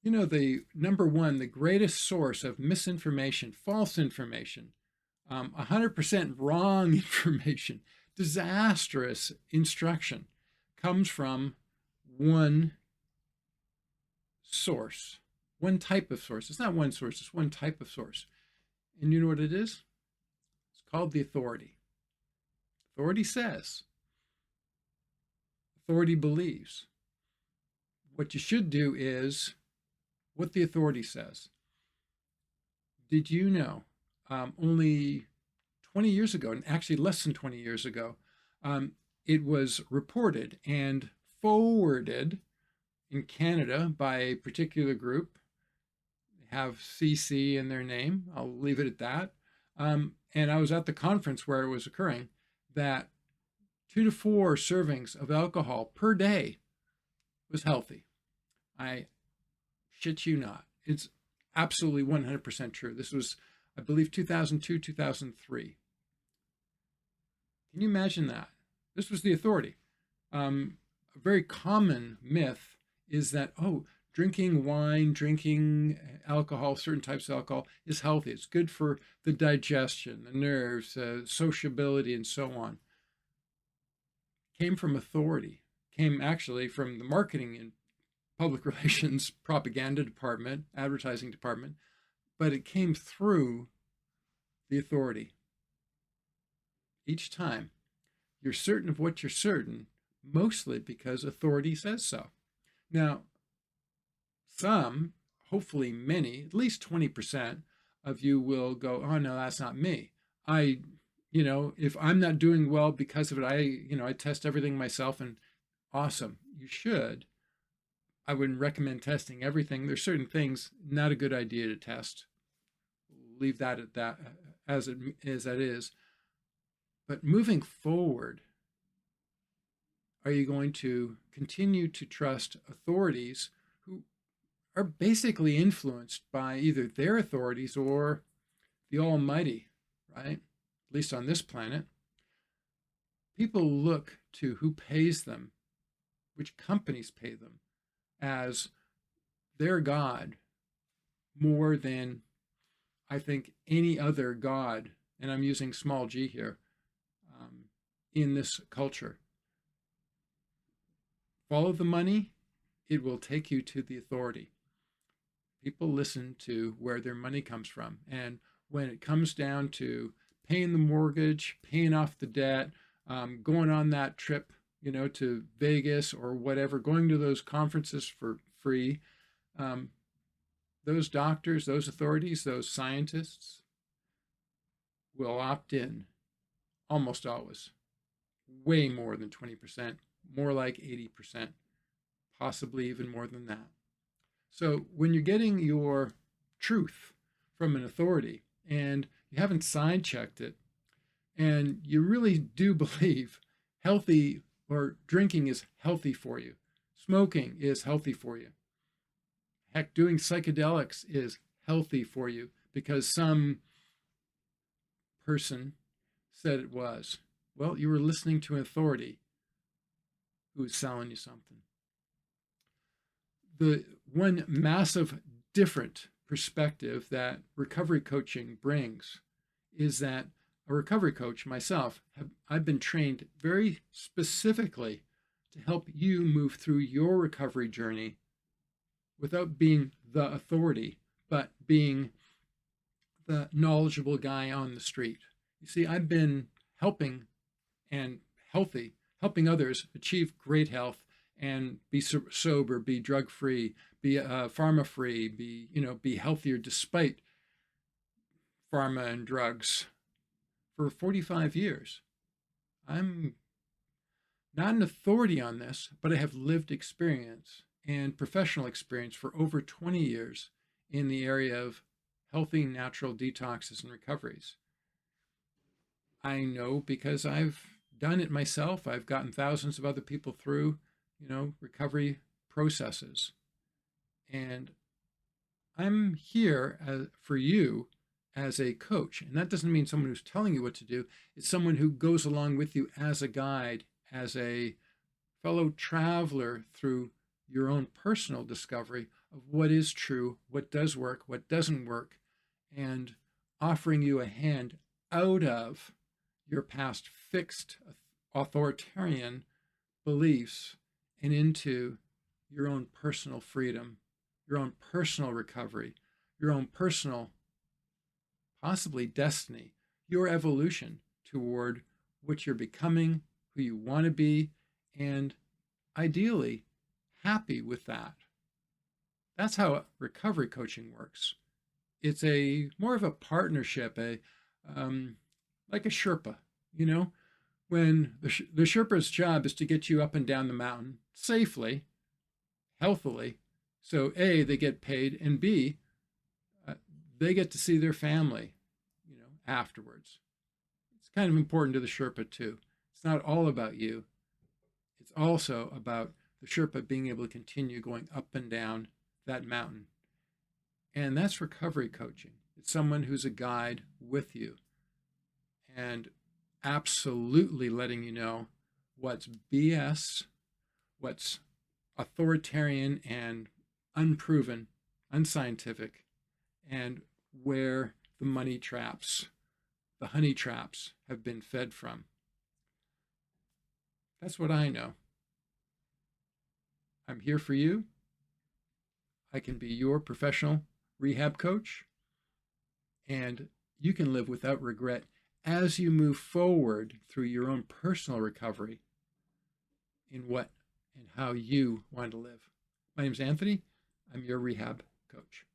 The number one, the greatest source of misinformation, false information, 100% wrong information, disastrous instruction comes from one source, one type of source. It's not one source, it's one type of source. And you know what it is? It's called the authority. Authority says, authority believes. What you should do is what the authority says. Did you know only 20 years ago, and actually less than 20 years ago, it was reported and forwarded in Canada by a particular group. They have CC in their name. I'll leave it at that. And I was at the conference where it was occurring that 2 to 4 servings of alcohol per day was healthy. I shit you not. It's absolutely 100% true. This was, I believe, 2002, 2003. Can you imagine that? This was the authority. A very common myth is that, drinking wine, drinking alcohol, certain types of alcohol is healthy. It's good for the digestion, the nerves, sociability, and so on. Came from authority. Came actually from the marketing and public relations propaganda department, advertising department, but it came through the authority. Each time you're certain of what you're certain, mostly because authority says so. Now, some, hopefully many, at least 20% of you will go, oh no, that's not me. If I'm not doing well because of it, I test everything myself, and awesome, you should. I wouldn't recommend testing everything. There's certain things not a good idea to test. Leave that at that as it is. But moving forward, are you going to continue to trust authorities who are basically influenced by either their authorities or the Almighty, right? At least on this planet. People look to who pays them, which companies pay them, as their God more than, I think, any other God, and I'm using small g here, in this culture. Follow the money, it will take you to the authority. People listen to where their money comes from. And when it comes down to paying the mortgage, paying off the debt, going on that trip, to Vegas or whatever, going to those conferences for free, those doctors, those authorities, those scientists will opt in almost always. Way more than 20%, more like 80%, possibly even more than that. So when you're getting your truth from an authority and you haven't side checked it, and you really do believe healthy or drinking is healthy for you, smoking is healthy for you, heck, doing psychedelics is healthy for you because some person said it was. Well, you were listening to an authority who was selling you something. The one massive different perspective that recovery coaching brings is that a recovery coach, myself, I've been trained very specifically to help you move through your recovery journey without being the authority, but being the knowledgeable guy on the street. You see, I've been helping others achieve great health and be sober, be drug-free, be pharma-free, be healthier despite pharma and drugs for 45 years. I'm not an authority on this, but I have lived experience and professional experience for over 20 years in the area of healthy, natural detoxes and recoveries. I know because I've done it myself. I've gotten thousands of other people through, recovery processes. And I'm here for you as a coach. And that doesn't mean someone who's telling you what to do. It's someone who goes along with you as a guide, as a fellow traveler through your own personal discovery of what is true, what does work, what doesn't work, and offering you a hand out of your past fixed authoritarian beliefs and into your own personal freedom, your own personal recovery, your own personal, possibly destiny, your evolution toward what you're becoming, who you want to be, and ideally happy with that. That's how recovery coaching works. It's a more of a partnership, um, like a Sherpa, you know, when the Sherpa's job is to get you up and down the mountain safely, healthily. So A, they get paid, and B, they get to see their family, afterwards. It's kind of important to the Sherpa too. It's not all about you. It's also about the Sherpa being able to continue going up and down that mountain. And that's recovery coaching. It's someone who's a guide with you and absolutely letting you know what's BS, what's authoritarian and unproven, unscientific, and where the money traps, the honey traps have been fed from. That's what I know. I'm here for you. I can be your professional rehab coach, and you can live without regret as you move forward through your own personal recovery in what and how you want to live. My name's Anthony. I'm your rehab coach.